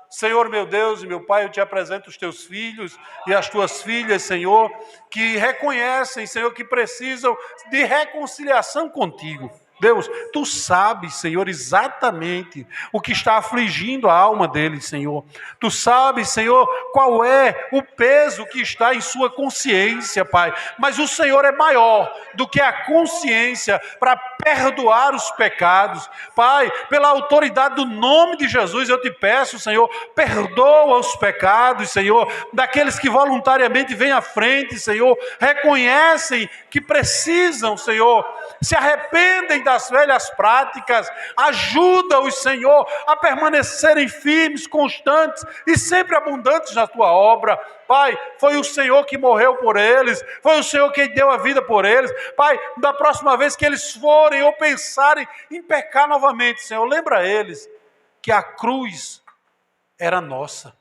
Senhor, meu Deus e meu Pai, eu te apresento os teus filhos e as tuas filhas, Senhor, que reconhecem, Senhor, que precisam de reconciliação contigo. Deus, tu sabes, Senhor, exatamente o que está afligindo a alma deles, Senhor. Tu sabes, Senhor, qual é o peso que está em sua consciência, Pai. Mas o Senhor é maior do que a consciência para perdoar os pecados. Pai, pela autoridade do nome de Jesus, eu te peço, Senhor, perdoa os pecados, Senhor, daqueles que voluntariamente vêm à frente, Senhor, reconhecem que precisam, Senhor, se arrependem das velhas práticas, ajuda-os, Senhor, a permanecerem firmes, constantes e sempre abundantes na tua obra. Pai, foi o Senhor que morreu por eles, foi o Senhor que deu a vida por eles. Pai, da próxima vez que eles forem ou pensarem em pecar novamente, Senhor, lembra eles que a cruz era nossa,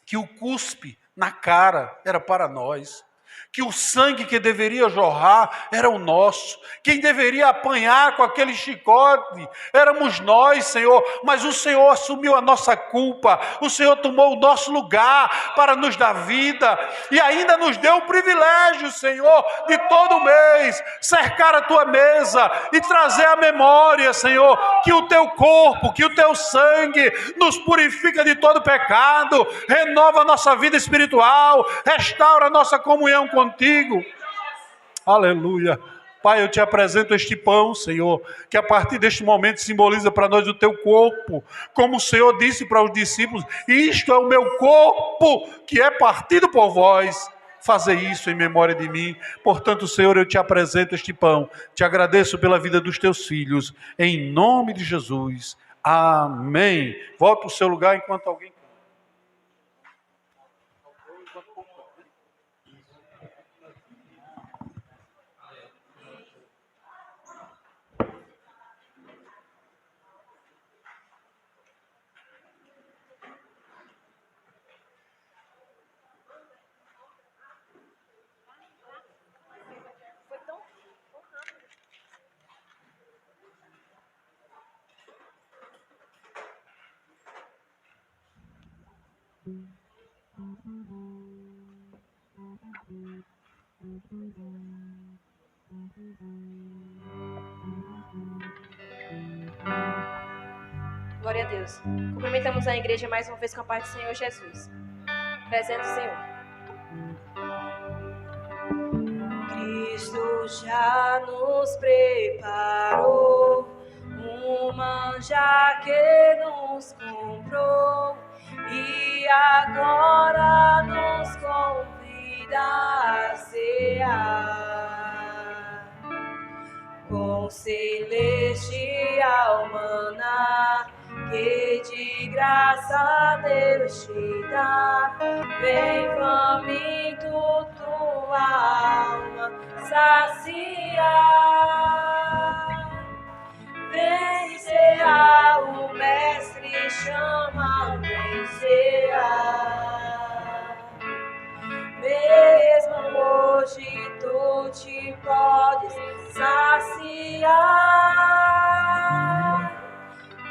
que o cuspe na cara era para nós, que o sangue que deveria jorrar era o nosso, quem deveria apanhar com aquele chicote éramos nós, Senhor, mas o Senhor assumiu a nossa culpa, o Senhor tomou o nosso lugar para nos dar vida, e ainda nos deu o privilégio, Senhor, de todo mês cercar a tua mesa e trazer à memória, Senhor, que o teu corpo, que o teu sangue nos purifica de todo pecado, renova a nossa vida espiritual, restaura a nossa comunhão contigo. Aleluia. Pai, eu te apresento este pão, Senhor, que a partir deste momento simboliza para nós o teu corpo. Como o Senhor disse para os discípulos, isto é o meu corpo, que é partido por vós. Fazer isso em memória de mim. Portanto, Senhor, eu te apresento este pão. Te agradeço pela vida dos teus filhos. Em nome de Jesus. Amém. Volta para o seu lugar enquanto alguém... Glória a Deus. Cumprimentamos a igreja mais uma vez com a paz do Senhor Jesus. Presente, Senhor. Cristo já nos preparou um manjar que nos comprou e agora nos convida a cear com celestial maná que de graça Deus te dá. Vem faminto tua alma saciar. Vem cear, o mestre chama, vem cear. Mesmo hoje tu te podes saciar.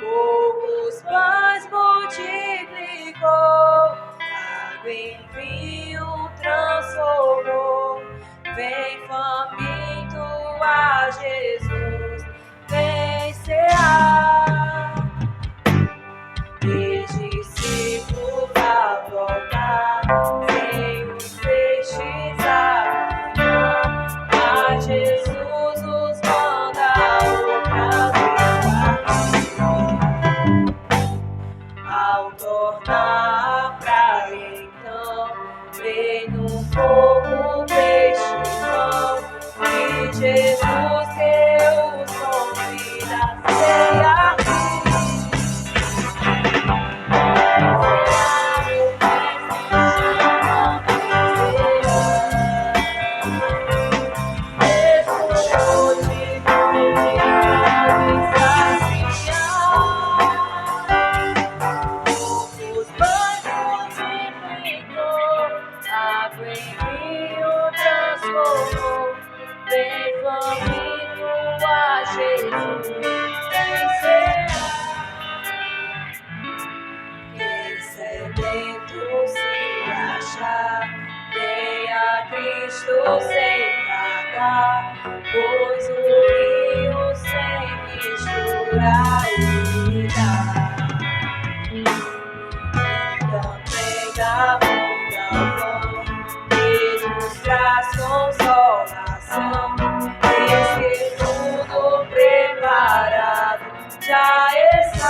Poucos pães multiplicou, água em vinho transformou. Vem faminto a Jesus, vem cear. E discípulo vai voltar, sem os peixes amanhã, a Jesus nos manda outra vez. Ao tornar a praia, então, vem no fogo peixe e pão, e Jesus que os convida a cear. Sem pagar, pois o rio sem mistura ele dá. Também dá muita pão e nos traz consolação. Eis que tudo preparado já está.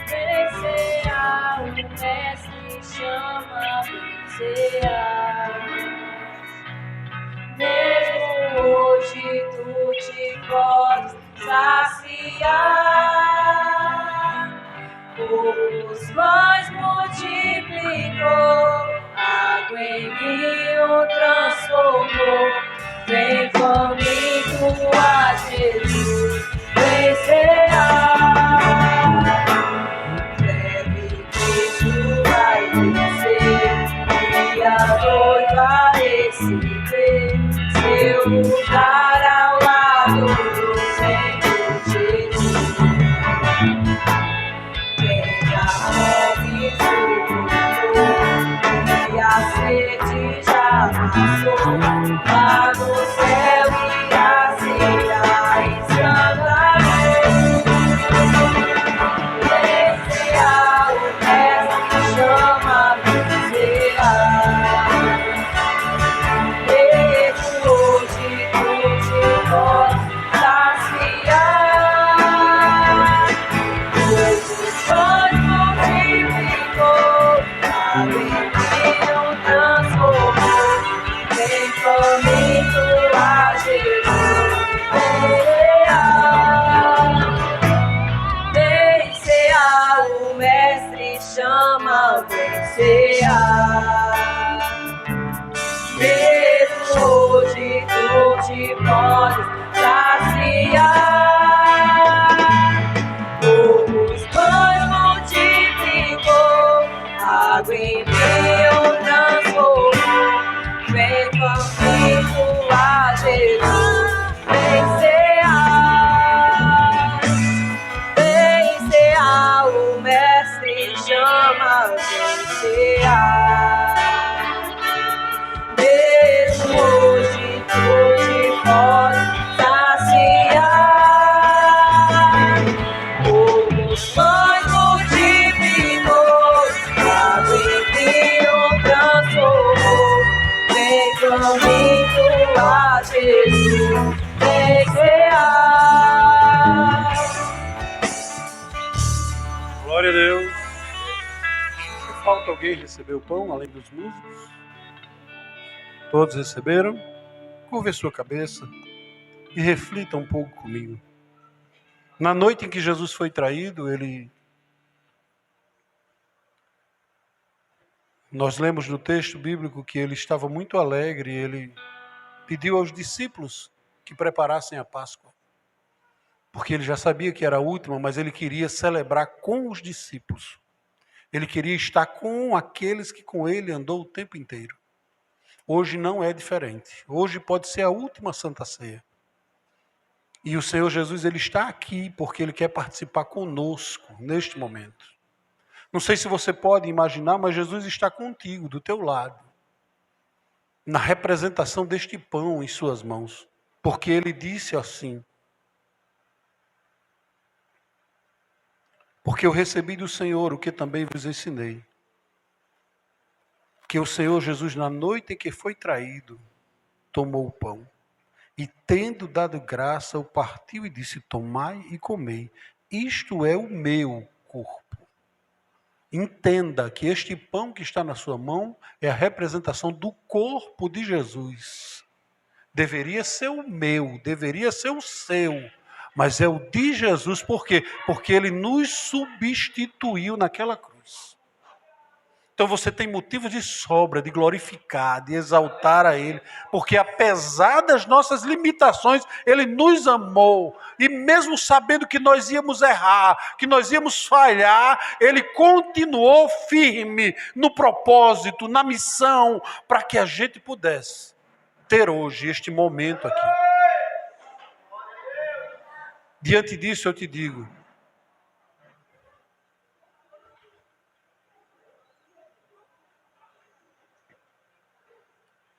Vem cear, o mestre chama, vem cear. Mesmo hoje tu te podes saciar. Os pães multiplicou, água em vinho transformou. Vem faminto a Jesus, vem cear. Breve Cristo vai descer e a noiva receber seu lugar ao lado do Senhor Jesus. Quem a fome suportou e a sede já passou, lá no céu e a ceia escandalou. Vem cear, o mestre chama, vem cear. Mesmo hoje chama vencerá. Mesmo hoje tu te podes saciar. Poucos pães multiplicou, água em vinho transformou. Vem faminto a Jesus vencerá. Vencerá, o mestre chama vencerá. Mesmo hoje tu te podes saciar. Outros pães multiplicou, água em vinho transformou. Vem comigo a Jesus vencerá. Glória a Deus. Falta alguém receber o pão, além dos músicos? Todos receberam? Curve a sua cabeça e reflita um pouco comigo. Na noite em que Jesus foi traído, nós lemos no texto bíblico que ele estava muito alegre, ele pediu aos discípulos que preparassem a Páscoa, porque ele já sabia que era a última, mas ele queria celebrar com os discípulos. Ele queria estar com aqueles que com ele andou o tempo inteiro. Hoje não é diferente. Hoje pode ser a última Santa Ceia. E o Senhor Jesus, ele está aqui porque ele quer participar conosco neste momento. Não sei se você pode imaginar, mas Jesus está contigo, do teu lado, na representação deste pão em suas mãos. Porque ele disse assim: porque eu recebi do Senhor o que também vos ensinei. Que o Senhor Jesus, na noite em que foi traído, tomou o pão. E tendo dado graça, o partiu e disse: tomai e comei. Isto é o meu corpo. Entenda que este pão que está na sua mão é a representação do corpo de Jesus. Deveria ser o meu, deveria ser o seu, mas é o de Jesus. Por quê? Porque ele nos substituiu naquela cruz. Então você tem motivo de sobra, de glorificar, de exaltar a Ele, porque apesar das nossas limitações, Ele nos amou, e mesmo sabendo que nós íamos errar, que nós íamos falhar, Ele continuou firme no propósito, na missão, para que a gente pudesse ter hoje este momento aqui. Diante disso eu te digo,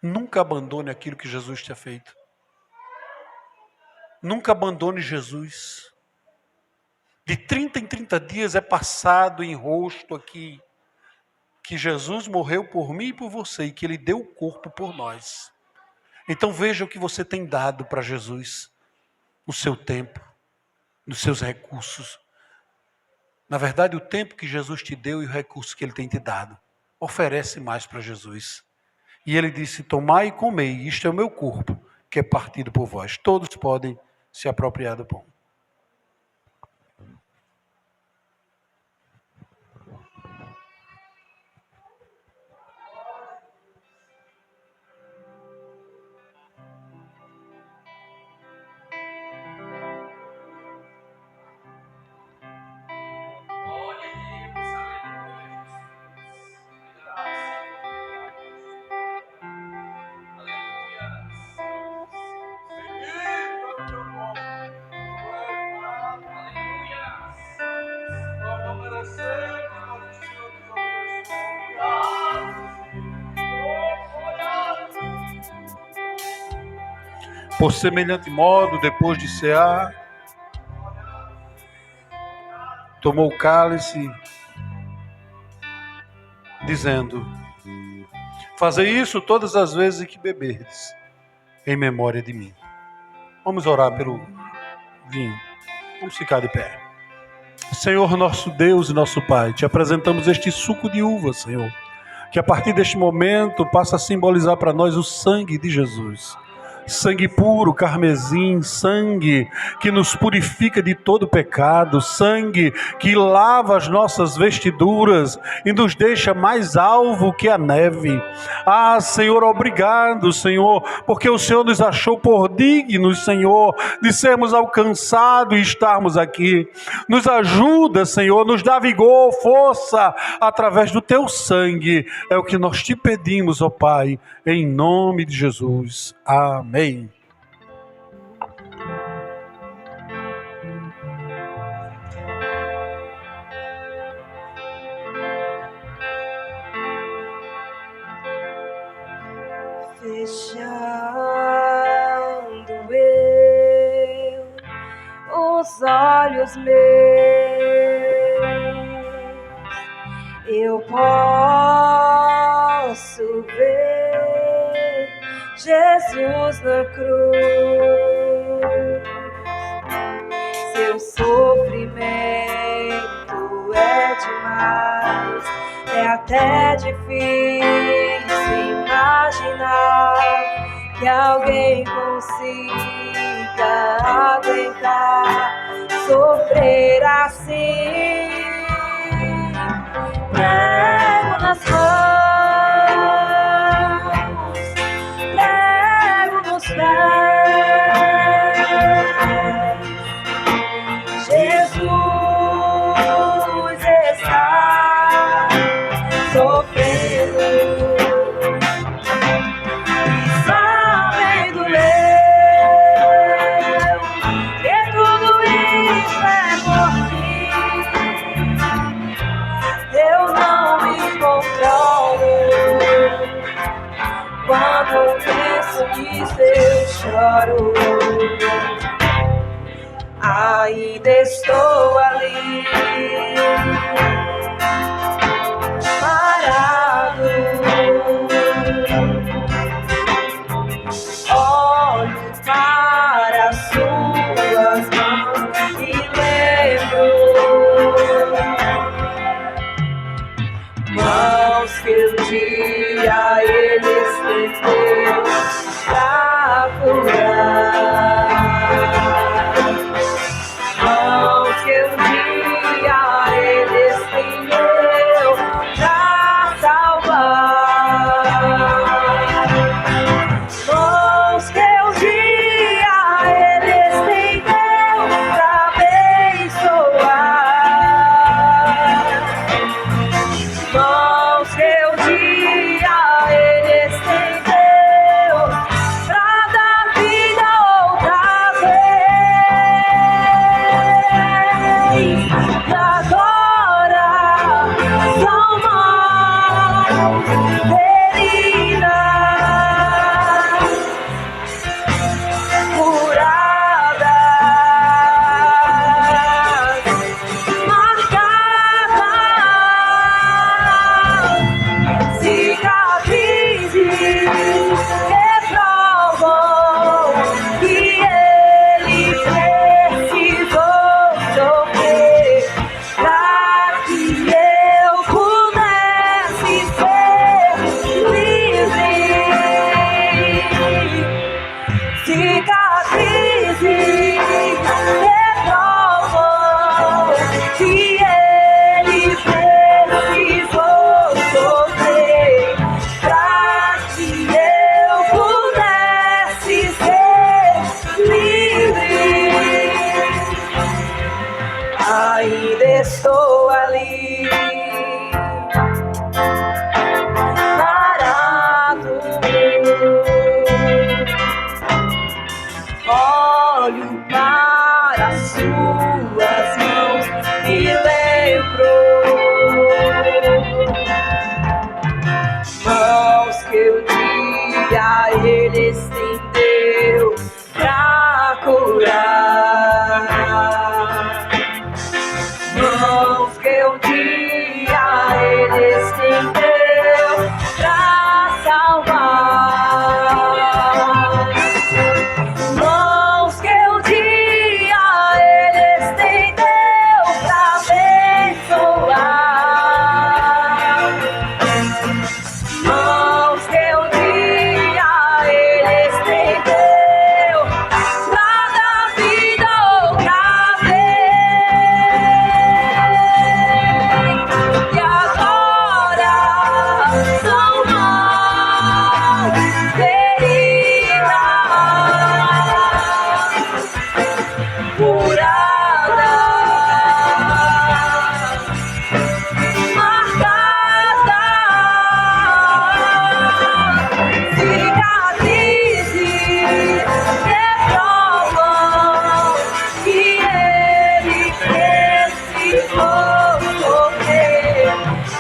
nunca abandone aquilo que Jesus tinha feito. Nunca abandone Jesus. De 30 em 30 dias é passado em rosto aqui que Jesus morreu por mim e por você e que Ele deu o corpo por nós. Então veja o que você tem dado para Jesus. O seu tempo, os seus recursos. Na verdade, o tempo que Jesus te deu e o recurso que Ele tem te dado. Oferece mais para Jesus. E ele disse: tomai e comei, isto é o meu corpo, que é partido por vós. Todos podem se apropriar do pão. Por semelhante modo, depois de cear, tomou o cálice, dizendo: fazei isso todas as vezes que beberdes, em memória de mim. Vamos orar pelo vinho. Vamos ficar de pé. Senhor, nosso Deus e nosso Pai, te apresentamos este suco de uva, Senhor, que a partir deste momento passa a simbolizar para nós o sangue de Jesus. sangue puro, carmesim, sangue que nos purifica de todo pecado, sangue que lava as nossas vestiduras e nos deixa mais alvo que a neve. Ah, Senhor, obrigado, Senhor, porque o Senhor nos achou por dignos, Senhor, de sermos alcançados e estarmos aqui. Nos ajuda, Senhor, nos dá vigor, força, através do teu sangue. É o que nós te pedimos, ó Pai, em nome de Jesus. Amém. Fechando eu os olhos meus, eu posso ver Jesus na cruz. Seu sofrimento é demais, é até difícil imaginar que alguém consiga aguentar sofrer assim. Prego nas mãos, prego nos pés, Jesus está sofrendo e sabendo eu que tudo isso é por mim. Eu não me controlo quando penso nisso, eu choro. Ainda estou ali, parado, olho para as suas mãos e lembro mãos que um dia ele estendeu pra curar. Mãos que um dia ele estendeu pra salvar. Mãos que um dia ele estendeu pra abençoar. Mãos que um dia ele estendeu pra dar vida ou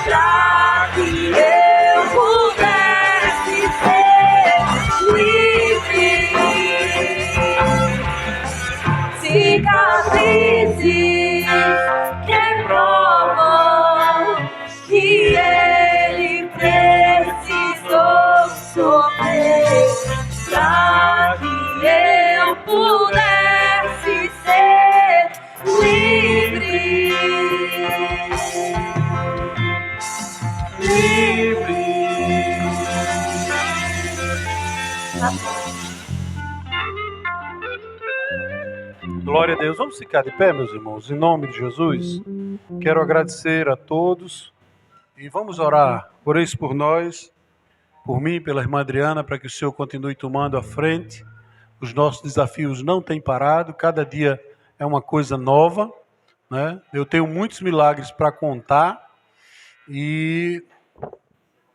pra que eu pudesse ser livre. Cicatrizes que provam que ele precisou sofrer pra que eu pudesse ser livre. Livre. Glória a Deus. Vamos ficar de pé, meus irmãos, em nome de Jesus. Quero agradecer a todos e vamos orar. Oreis por nós, por mim, pela irmã Adriana, para que o Senhor continue tomando a frente. Os nossos desafios não têm parado, cada dia é uma coisa nova, né? Eu tenho muitos milagres para contar e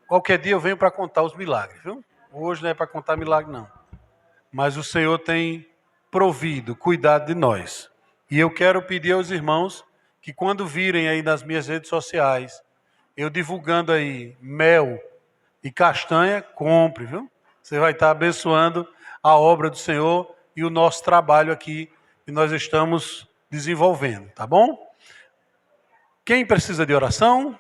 qualquer dia eu venho para contar os milagres, viu? Hoje não é para contar milagre, não. Mas o Senhor tem provido, cuidado de nós. E eu quero pedir aos irmãos que quando virem aí nas minhas redes sociais, eu divulgando aí mel e castanha, compre, viu? Você vai estar abençoando a obra do Senhor e o nosso trabalho aqui que nós estamos desenvolvendo, tá bom? Quem precisa de oração?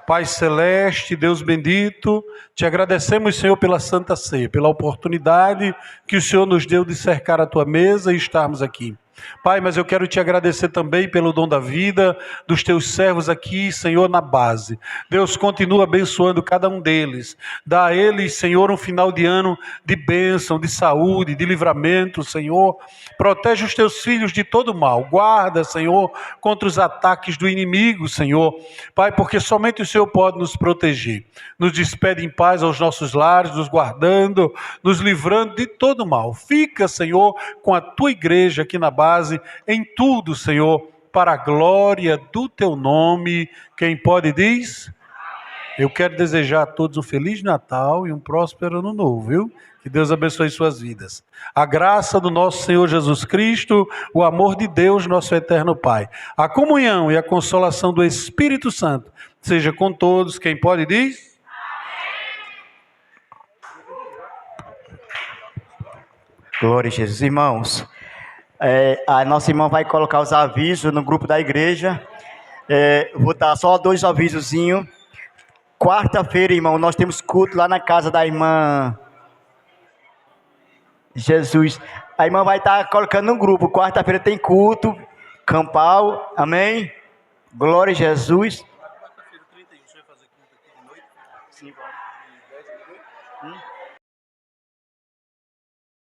Pai Celeste, Deus bendito, te agradecemos, Senhor, pela Santa Ceia, pela oportunidade que o Senhor nos deu de cercar a tua mesa e estarmos aqui. Pai, mas eu quero te agradecer também pelo dom da vida dos teus servos aqui, Senhor, na base. Deus, continua abençoando cada um deles. Dá a eles, Senhor, um final de ano de bênção, de saúde, de livramento, Senhor. Protege os teus filhos de todo mal. Guarda, Senhor, contra os ataques do inimigo, Senhor. Pai, porque somente o Senhor pode nos proteger. Nos despede em paz aos nossos lares, nos guardando, nos livrando de todo mal. Fica, Senhor, com a tua igreja aqui na base, em tudo, Senhor, para a glória do teu nome. Quem pode diz? Eu quero desejar a todos um Feliz Natal e um próspero Ano Novo, viu? Que Deus abençoe suas vidas. A graça do nosso Senhor Jesus Cristo, o amor de Deus, nosso eterno Pai, a comunhão e a consolação do Espírito Santo, seja com todos. Quem pode diz? Glória a Jesus. Irmãos, a nossa irmã vai colocar os avisos no grupo da igreja. Vou dar só 2 avisozinhos. Quarta-feira, irmão, nós temos culto lá na casa da irmã Jesus. A irmã vai estar colocando no grupo. Quarta-feira tem culto, campal, amém? Glória a Jesus. Quarta-feira, 31, você vai fazer culto aqui de noite? Sim, vamos.